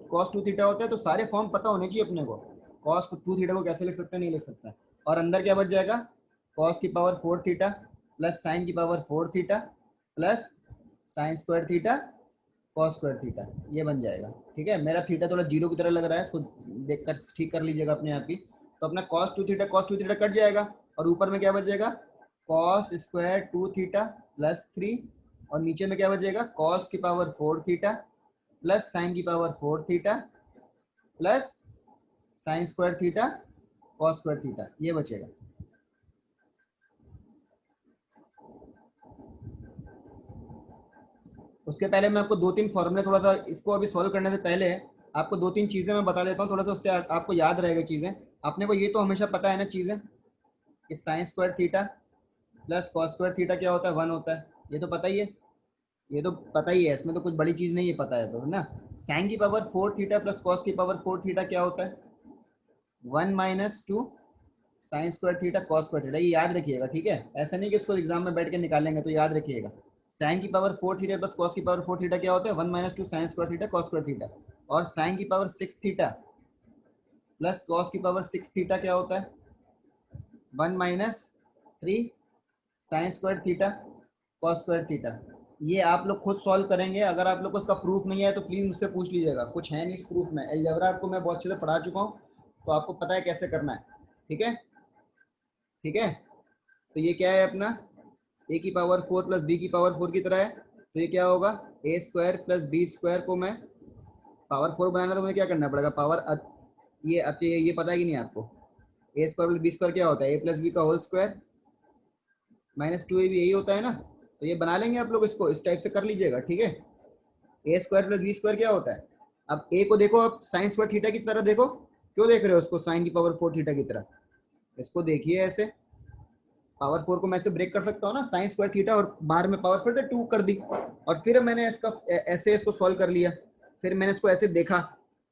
कॉस टू थीटा होता है। तो सारे फॉर्म पता होने चाहिए अपने को। कॉस टू थीटा को कैसे लिख सकते हैं? नहीं लिख सकते हैं। और अंदर क्या बच जाएगा? कॉस की power four theta plus sine की power four theta plus sine square theta cos square theta, ये बन जाएगा। ठीक है, मेरा थीटा थोड़ा जीरो की तरह लग रहा है, इसको देखकर ठीक कर लीजिएगा अपने आप ही। तो अपना कॉस टू थीटा कट जाएगा और ऊपर में क्या बचेगा? Cos square two theta plus three, और नीचे में क्या बचेगा? कॉस की power four theta plus sine की power four theta plus sine square theta cos square theta, ये बचेगा। उसके पहले मैं आपको दो तीन फॉर्मूले, थोड़ा सा इसको अभी सॉल्व करने से पहले आपको दो तीन चीज़ें मैं बता देता हूँ, थोड़ा सा उससे आपको याद रहेगा चीज़ें। अपने को ये तो हमेशा पता है ना चीज़ें, कि sign square theta plus cos square theta क्या होता है, 1 होता है। ये तो पता ही है, ये तो पता ही है, इसमें तो कुछ बड़ी चीज़ नहीं है, पता है तो, है ना। साइन की पावर 4 थीटा प्लस कॉस की पावर 4 थीटा क्या होता है, 1 - 2 sign square theta cos square theta. ये याद रखिएगा, ठीक है। ऐसा नहीं कि उसको एग्जाम में बैठ के निकालेंगे, तो याद रखिएगा। साइन की पावर 4 थीटा प्लस कॉस की पावर 4 थीटा क्या होता है, 1 - 2 sign square theta cos square theta. और साइन की पावर 6 थीटा प्लस कॉस की पावर 6 थीटा क्या होता है, 1 - 3 sign square theta cos square theta. ये आप लोग खुद सॉल्व करेंगे। अगर आप लोग को इसका प्रूफ नहीं है तो प्लीज़ मुझसे पूछ लीजिएगा, कुछ है नहीं इस प्रूफ में। अलजेब्रा आपको मैं बहुत अच्छे से पढ़ा चुका हूँ, तो आपको पता है कैसे करना है, ठीक है। ठीक है, तो ये क्या है अपना, ए की पावर 4 प्लस बी की पावर 4 की तरह है। तो ये क्या होगा, A square plus B square को मैं पावर 4 बनाना, तो मुझे क्या करना पड़ेगा, पावर ये अब ये पता है कि नहीं आपको, ए स्क्वायर प्लस बी स्क्वायर क्या होता है, ए प्लस बी का होल स्क्वायर -2ab यही होता है ना। तो ये बना लेंगे आप लोग, इसको इस टाइप से कर लीजिएगा, ठीक है। ए स्क्वायर प्लस बी स्क्वायर क्या होता है, अब ए को देखो, आप साइन स्क्वायर थीटा की तरह देखो, क्यों देख रहे हो उसको साइन की पावर 4 थीटा की तरह, इसको देखिए ऐसे। पावर 4 को मैं ऐसे ब्रेक कर सकता हूँ ना, साइन स्क्वायर थीटा और बाहर में पावर फिर से 2 कर दी, और फिर मैंने इसका ऐसे इसको सॉल्व कर लिया। फिर मैंने इसको ऐसे देखा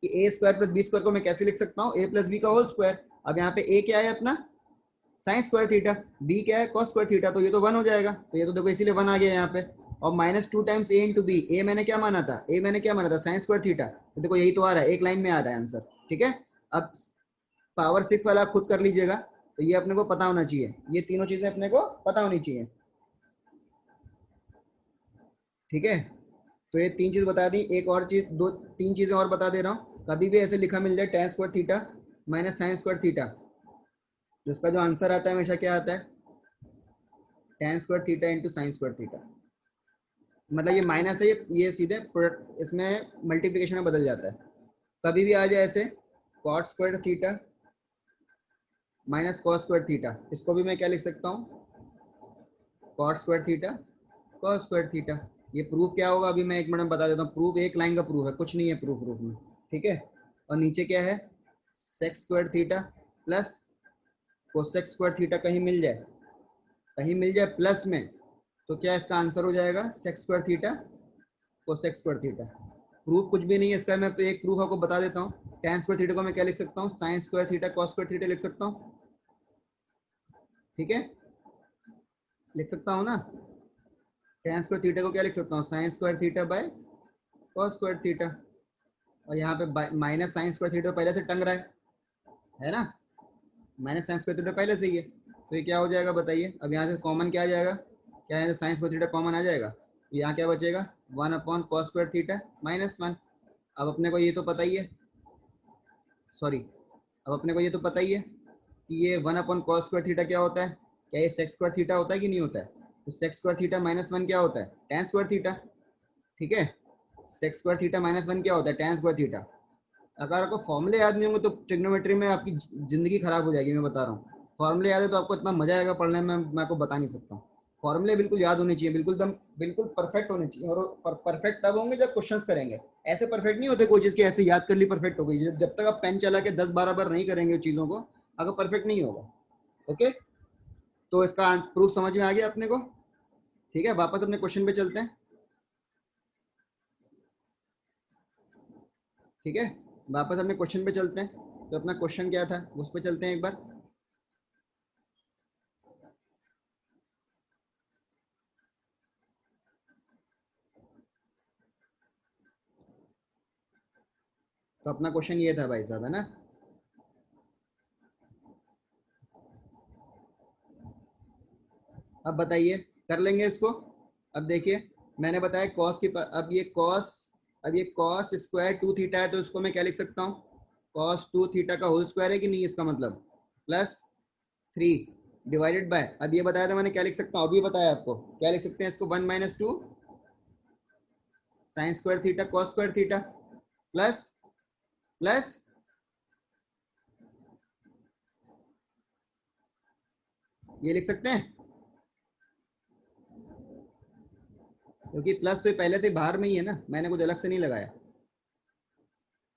कि ए स्क्वायर प्लस बी स्क्वायर को मैं कैसे लिख सकता हूँ, ए प्लस बी का होल स्क्वायर। अब यहाँ पे ए क्या है अपना, साइन स्क्वायर थीटा, बी क्या है, कॉस स्क्वायर थीटा, तो ये तो 1 हो जाएगा। तो ये तो देखो इसीलिए 1 आ गया यहाँ पे। और -2 टाइम्स ए इंटू बी, ए मैंने क्या माना था, ए मैंने क्या माना था, साइन स्क्वायर थीटा, तो देखो यही तो आ रहा है, एक लाइन में आ रहा है आंसर, ठीक है। अब पावर 6 वाला आप खुद कर लीजिएगा। तो ये अपने को पता होना चाहिए, ये तीनों चीजें अपने को पता होनी चाहिए, ठीक है। तो ये तीन चीज बता दी, एक और चीज, दो तीन चीजें और बता दे रहा हूँ। कभी भी ऐसे लिखा मिल जाए tan square theta minus sign square theta, जिसका जो आंसर आता है हमेशा क्या आता है, tan square theta into sine square theta. मतलब ये माइनस है, ये सीधे प्रोडक्ट इसमें मल्टीप्लिकेशन में बदल जाता है। कभी भी आ जाए ऐसे cot square theta minus cos square theta, इसको भी मैं क्या लिख सकता हूँ, cot square theta cos square theta. ये प्रूफ क्या होगा, अभी मैं एक मिनट में बता देता हूँ। प्रूफ एक लाइन का प्रूफ है, कुछ नहीं है प्रूफ प्रूफ में, ठीक है। और नीचे क्या है, sex square theta plus cosec square theta, कहीं मिल जाए, कहीं मिल जाए प्लस में, तो क्या इसका आंसर हो जाएगा, sex square theta cosec square theta. Proof कुछ भी नहीं है इसका, मैं एक प्रूफ आपको बता देता हूँ। tan स्क्वायर थीटा को मैं क्या लिख सकता हूँ, sign square theta cos square theta लिख सकता हूँ, ठीक है, लिख सकता हूँ ना। tan स्क्वायर थीटा को क्या लिख सकता हूँ, sign square theta by cos square theta. और यहाँ पे माइनस साइन स्क्वायर थीटा पहले से टंग रहा है ना, माइनस साइन स्क्वायर थीटा पहले से ही है। तो ये क्या हो जाएगा बताइए, अब यहाँ से कॉमन क्या आ जाएगा, क्या है, साइन स्क्वायर थीटा कॉमन आ जाएगा, तो यहाँ क्या बचेगा, 1/cos स्क्वायर थीटा -1। अब अपने को ये तो पता ही है, सॉरी, अब अपने को ये तो पता ही है कि ये 1/cos स्क्वायर थीटा क्या होता है, क्या ये सेक्स स्क्वायर थीटा होता है कि नहीं होता है। तो सेक्स स्क्वायर थीटा -1 क्या होता है, tan स्क्वायर थीटा, ठीक है। सेक्स स्क्वायर थीटा -1 क्या होता है, tan स्क्वायर थीटा। अगर आपको फॉर्मूले याद नहीं होंगे तो ट्रिग्नोमेट्री में आपकी जिंदगी खराब हो जाएगी, मैं बता रहा हूँ। फॉर्मूले याद है तो आपको इतना मजा आएगा पढ़ने में, मैं आपको बता नहीं सकता हूँ। फॉर्मूले बिल्कुल याद होने चाहिए, बिल्कुल दम, बिल्कुल परफेक्ट होने चाहिए। और परफेक्ट तब होंगे जब क्वेश्चंस करेंगे। ऐसे परफेक्ट नहीं होते कोई चीज़ की ऐसे याद कर ली परफेक्ट हो गई, जब तक आप पेन चला के 10-12 बार नहीं करेंगे चीज़ों को, अगर परफेक्ट नहीं होगा। ओके, तो इसका प्रूफ समझ में आ गया अपने को, ठीक है। वापस अपने क्वेश्चन पे चलते हैं, ठीक है, वापस अपने क्वेश्चन पे चलते हैं। तो अपना क्वेश्चन क्या था उस पर चलते हैं एक बार। तो अपना क्वेश्चन ये था भाई साहब, है ना। अब बताइए, कर लेंगे इसको। अब देखिए, मैंने बताया कॉस की अब ये कॉस, अब ये कॉस स्क्वायर 2 थीटा है, तो इसको मैं क्या लिख सकता हूँ, कॉस 2 थीटा का होल स्क्वायर है कि नहीं, इसका मतलब +3 डिवाइडेड बाय, अब ये बताया था मैंने, क्या लिख सकता हूँ, अभी बताया आपको, क्या लिख सकते हैं इसको, 1 - 2 sign square theta cos square theta plus plus ये लिख सकते हैं, क्योंकि प्लस तो पहले से बाहर में ही है ना, मैंने कुछ अलग से नहीं लगाया।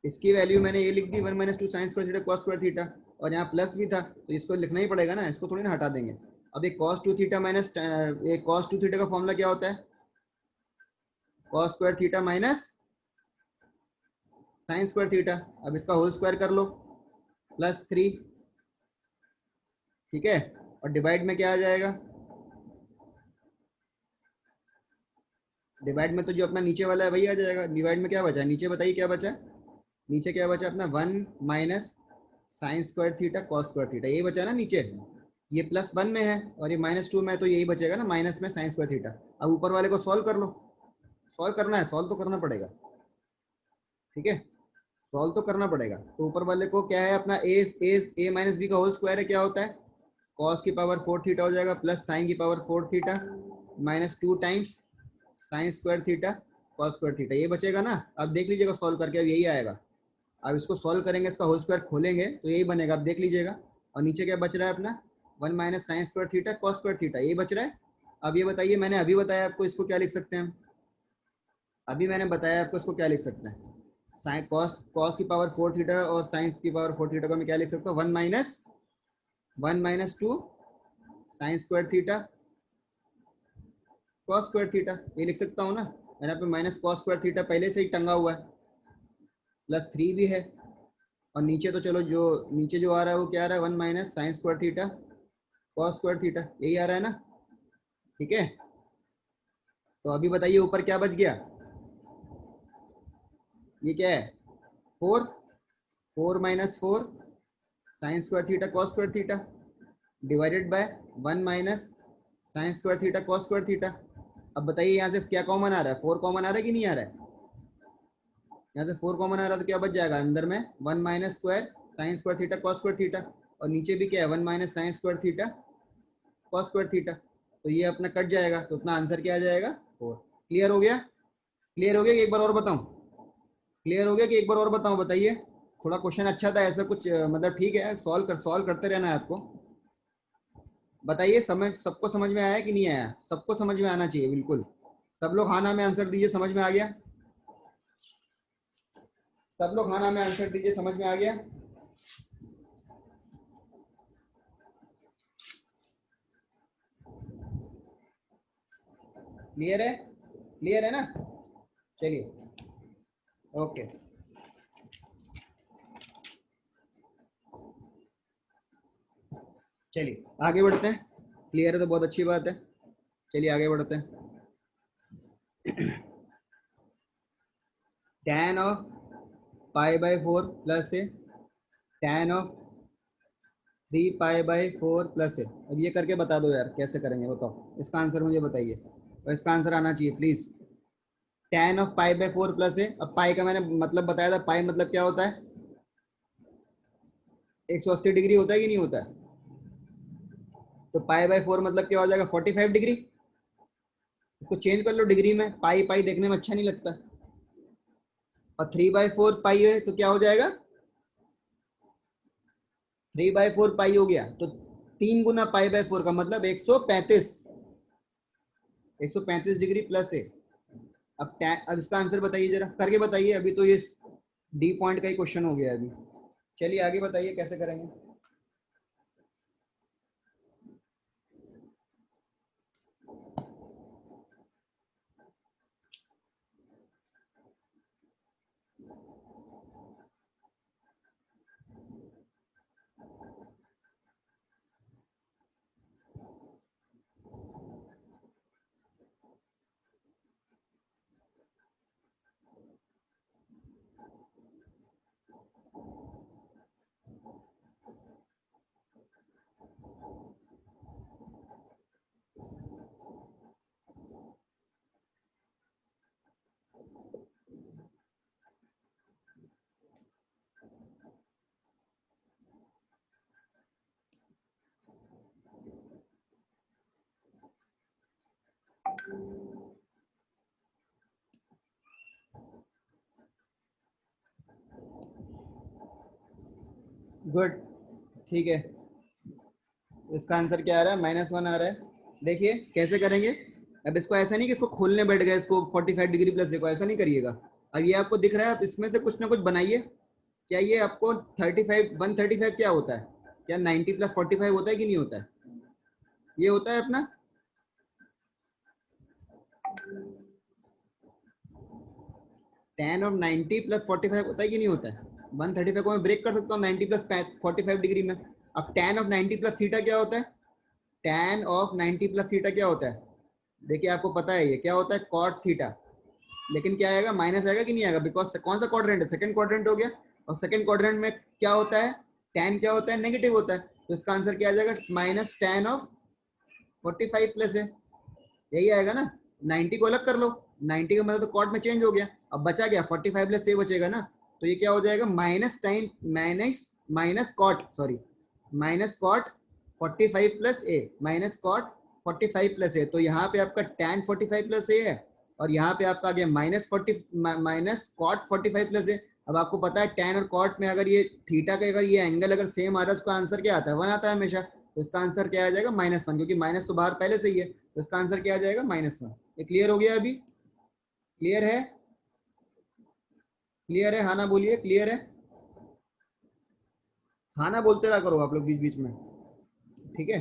इसकी वैल्यू मैंने ये लिख दी 1 - 2 sin square theta cos square theta, और यहाँ प्लस भी था तो इसको लिखना ही पड़ेगा ना, इसको थोड़ी ना हटा देंगे। अब एक cos 2 थीटा माइनस एक cos 2 थीटा का फॉर्मूला क्या होता है, cos square theta minus sin square theta. अब इसका होल स्क्वायर कर लो +3, ठीक है, और डिवाइड में क्या आ जाएगा, डिवाइड में तो जो अपना नीचे वाला है वही आ जाएगा। डिवाइड में क्या बचा है, नीचे बताइए क्या बचा है, नीचे क्या बचा अपना 1 - sin square theta cos square theta, यही बचा ना नीचे। ये +1 में है और ये -2 में है, तो यही बचेगा ना माइनस में sin स्क्वायर थीटा। अब ऊपर वाले को सॉल्व कर लो, सॉल्व करना है, सॉल्व तो करना पड़ेगा, ठीक है, सॉल्व तो करना पड़ेगा। तो ऊपर वाले को क्या है अपना a माइनस बी का होल स्क्वायर है, क्या होता है cos की पावर 4 थीटा हो जाएगा प्लस sin की power 4 theta -2 times sin square theta cos square theta, ये बचेगा ना। अब देख लीजिएगा सॉल्व करके, अब यही आएगा। अब इसको सॉल्व करेंगे, इसका होल स्क्वायर खोलेंगे तो यही बनेगा, अब देख लीजिएगा। और नीचे क्या बच रहा है अपना 1 - sin square theta cos square theta, यही बच रहा है। अब ये बताइए, मैंने अभी बताया आपको, इसको क्या लिख सकते हैं, अभी मैंने बताया आपको इसको क्या लिख सकते हैं, साइन कॉस की पावर 4 थीटा और साइन की पावर 4 थीटा को मैं क्या लिख सकता हूँ, 1 - 2 sign square theta cos square theta, ये लिख सकता हूँ ना। मैंने यहाँ पे माइनस कॉस स्क्वायर थीटा पहले से ही टंगा हुआ है, +3 भी है, और नीचे तो चलो जो नीचे जो आ रहा है वो क्या आ रहा है, 1 - sign square theta cos square theta, यही आ रहा है ना, ठीक है। तो अभी बताइए ऊपर क्या बच गया, ये क्या है 4, 4 - 4 sign square theta cos square theta divided bye 1 - sign square theta cos square theta. अब बताइए यहाँ से क्या कॉमन आ रहा है, 4 कॉमन आ रहा है कि नहीं आ रहा है, यहाँ से 4 कॉमन आ रहा है तो क्या बच जाएगा अंदर में 1 - square sine square theta cos square theta, और नीचे भी क्या है 1 - sign square theta cos square theta, तो ये अपना कट जाएगा, तो अपना आंसर क्या आ जाएगा 4। क्लियर हो गया, क्लियर हो गया कि एक बार और बताऊं, क्लियर हो गया कि एक बार और बताऊं, बताइए। थोड़ा क्वेश्चन अच्छा था, ऐसा कुछ मतलब ठीक है, सॉल्व करते रहना है आपको। बताइए, समझ सबको समझ में आया कि नहीं आया, सबको समझ में आना चाहिए बिल्कुल। सब लोग हाँ ना में आंसर दीजिए, समझ में आ गया, सब लोग हाँ ना में आंसर दीजिए, समझ में आ गया। क्लियर है, क्लियर है ना, चलिए ओके। चलिए आगे बढ़ते हैं, क्लियर है तो बहुत अच्छी बात है, चलिए आगे बढ़ते हैं। tan ऑफ π/4 प्लस है tan ऑफ 3π/4 प्लस है। अब ये करके बता दो यार, कैसे करेंगे बताओ, इसका आंसर मुझे बताइए, और इसका आंसर आना चाहिए प्लीज। tan ऑफ π/4 प्लस है, अब पाई का मैंने मतलब बताया था, पाई मतलब क्या होता है, 180 डिग्री होता है कि नहीं होता है, तो π/4 मतलब क्या हो जाएगा 45 डिग्री। इसको चेंज कर लो डिग्री में, पाई पाई देखने में अच्छा नहीं लगता, और 3/4 पाई है तो क्या हो जाएगा 3/4 पाई हो गया, तो 3 × π/4 का मतलब 135, 135 डिग्री प्लस है। अब इसका आंसर बताइए, जरा करके बताइए, अभी तो ये डी पॉइंट का ही क्वेश्चन हो गया अभी। चलिए आगे बताइए कैसे करेंगे। गुड, ठीक है, इसका आंसर क्या आ रहा है -1 आ रहा है। देखिए कैसे करेंगे, अब इसको ऐसा नहीं कि इसको खोलने बैठ गए, इसको 45 डिग्री प्लस देखो, ऐसा नहीं करिएगा। अब ये आपको दिख रहा है, आप इसमें से कुछ ना कुछ बनाइए। क्या ये आपको 35 135 क्या होता है? क्या 90 प्लस 45 होता है कि नहीं होता है? ये होता है अपना 10 और 90 प्लस 45 होता है कि नहीं होता है? 135 को मैं ब्रेक कर सकता हूँ 90 प्लस 45 डिग्री में। अब tan ऑफ 90 प्लस थीटा क्या होता है? tan ऑफ 90 प्लस थीटा क्या होता है? देखिए आपको पता है ये क्या होता है, cot थीटा। लेकिन क्या आएगा, माइनस आएगा कि नहीं आएगा, बिकॉज कौन सा क्वाड्रेंट है, सेकंड क्वाड्रेंट हो गया। और सेकंड क्वाड्रेंट में क्या होता है, tan क्या होता है, नेगेटिव होता है। तो इसका आंसर क्या आ जाएगा, माइनस tan ऑफ 45 प्लस है, यही आएगा ना। 90 को अलग कर लो, 90 का मतलब तो कॉट में चेंज हो गया, अब बचा गया 45 प्लस ए बचेगा ना। तो ये क्या हो जाएगा, minus tan minus minus cot, sorry minus cot 45 plus A, minus cot 45 plus A. तो यहाँ पे आपका tan 45 प्लस ए है, और यहाँ पे आपका आ गया माइनस कॉट 45 प्लस ए। अब आपको पता है tan और कॉट में अगर ये थीटा का अगर ये एंगल अगर सेम आ रहा है, उसका आंसर क्या आता है, 1 आता है हमेशा। तो इसका आंसर क्या आ जाएगा, -1, क्योंकि माइनस तो बाहर पहले से ही है। तो इसका आंसर क्या आ जाएगा, -1। ये क्लियर हो गया अभी? क्लियर है? क्लियर है? हाँ ना बोलिए, क्लियर है? हाँ ना बोलते रहा करो आप लोग बीच बीच में, ठीक है?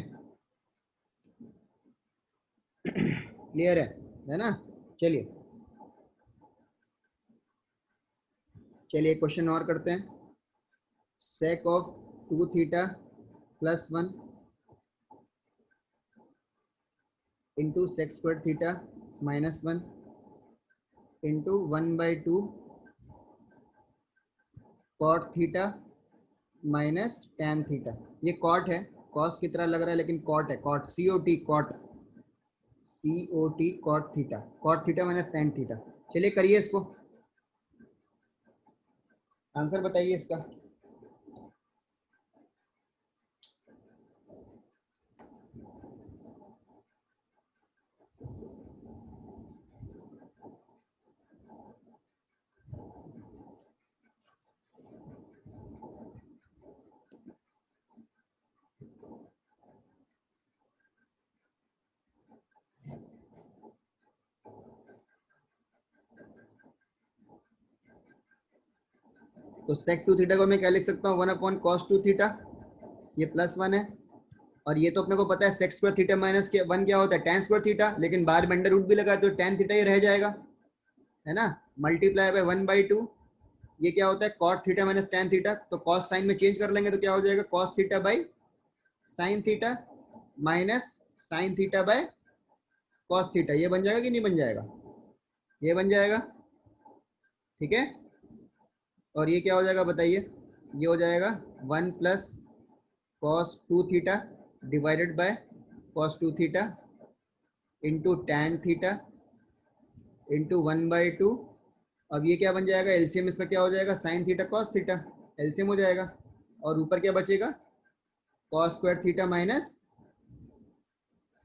क्लियर है ना? चलिए चलिए एक क्वेश्चन और करते हैं। Sec of 2 theta plus 1 into sec square theta -1 into 1/2 cot theta minus tan theta. ये कॉट है, कॉस की तरह लग रहा है लेकिन कॉट है, cot COT cot, COT cot theta, cot theta minus tan theta. चलिए करिए इसको, आंसर बताइए इसका। तो सेक 2 थीटा को मैं क्या लिख सकता हूँ, 1/cos 2 थीटा, ये +1 है। और ये तो अपने को पता है सेक स्क्वायर थीटा माइनस के 1 क्या होता है, tan स्क्वायर थीटा, लेकिन बाहर में अंडर रूट भी लगा तो tan थीटा ये रह जाएगा, है ना, मल्टीप्लाई बाय 1/2। ये क्या होता है, cot theta minus tan theta, तो cos साइन में चेंज कर लेंगे तो क्या हो जाएगा, cos theta by sine theta minus sine theta by cos theta. ये बन जाएगा कि नहीं बन जाएगा, ये बन जाएगा, ठीक है। और ये क्या हो जाएगा बताइए, ये हो जाएगा 1 plus cos 2 theta divided bye cos 2 theta into tan theta into 1/2। अब ये क्या बन जाएगा, एलसीएम इसका क्या हो जाएगा, sine theta cos theta, LCM हो जाएगा। और ऊपर क्या बचेगा, cos square theta minus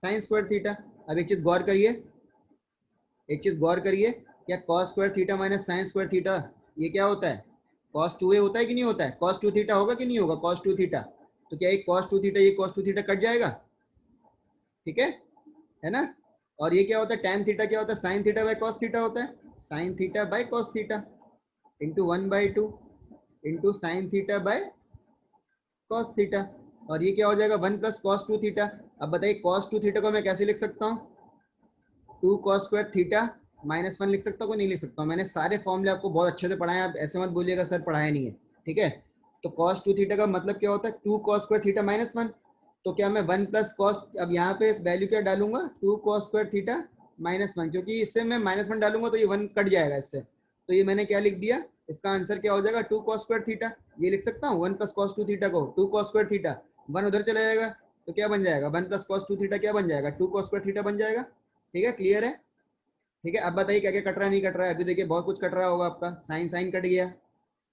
sign square theta. अब एक चीज गौर करिए, एक चीज गौर करिए, क्या cos square theta minus sign square theta ये क्या होता है, cos 2a होता है कि नहीं होता है, cos 2 थीटा होगा कि नहीं होगा, cos 2 थीटा। तो क्या ये cos 2 थीटा ये cos 2 थीटा कट जाएगा, ठीक है ना। और ये क्या होता है, tan थीटा क्या होता है, sine theta by cos theta होता है, sine theta by cos theta into 1/2 into sine theta by cos theta. और ये क्या हो जाएगा, 1 प्लस cos 2 थीटा। अब बताइए cos 2 थीटा को मैं कैसे लिख सकता हूँ, 2 cos स्क्वायर थीटा -1 लिख सकता हूँ, नहीं लिख सकता हूँ। मैंने सारे फॉर्मूले आपको बहुत अच्छे से पढ़ाए, आप ऐसे मत बोलिएगा सर पढ़ाया नहीं है, ठीक है। तो cos 2 थीटा का मतलब क्या होता है, 2 cos स्क्वायर थीटा -1। तो क्या मैं 1 प्लस कॉस, अब यहाँ पे वैल्यू क्या डालूंगा, 2 cos स्क्वायर थीटा -1, क्योंकि इससे मैं -1 डालूंगा तो ये 1 कट जाएगा इससे। तो ये मैंने क्या लिख दिया, इसका आंसर क्या हो जाएगा, 2 cos स्क्वायर थीटा। ये लिख सकता हूँ 1 प्लस cos 2 थीटा को 2 cos स्क्वायर थीटा, 1 उधर चला जाएगा तो क्या बन जाएगा, 1 प्लस cos 2 थीटा क्या बन जाएगा, 2 cos स्क्वायर थीटा बन जाएगा, ठीक है, क्लियर है। ठीक है, अब बताइए क्या क्या कट रहा है, नहीं कट रहा है, अभी देखिए बहुत कुछ कट रहा होगा आपका, साइन साइन कट गया,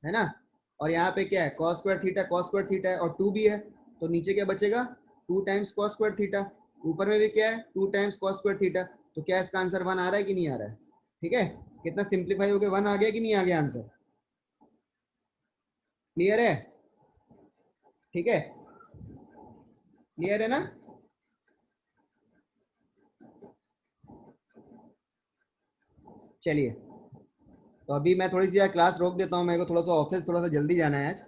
है ना। और यहाँ पे क्या है, cos स्क्वायर थीटा है और 2 भी है, तो नीचे क्या बचेगा, 2 टाइम्स cos स्क्वायर थीटा। ऊपर में भी क्या है, 2 टाइम्स cos स्क्वायर थीटा। तो क्या इसका आंसर 1 आ रहा है कि नहीं आ रहा है, ठीक है। कितना सिंप्लीफाई हो गया, 1 आ गया कि नहीं आ गया आंसर, क्लियर है, ठीक है, क्लियर है ना। चलिए, तो अभी मैं थोड़ी सी यार क्लास रोक देता हूँ, मेरे को थोड़ा सा ऑफिस थोड़ा सा जल्दी जाना है आज।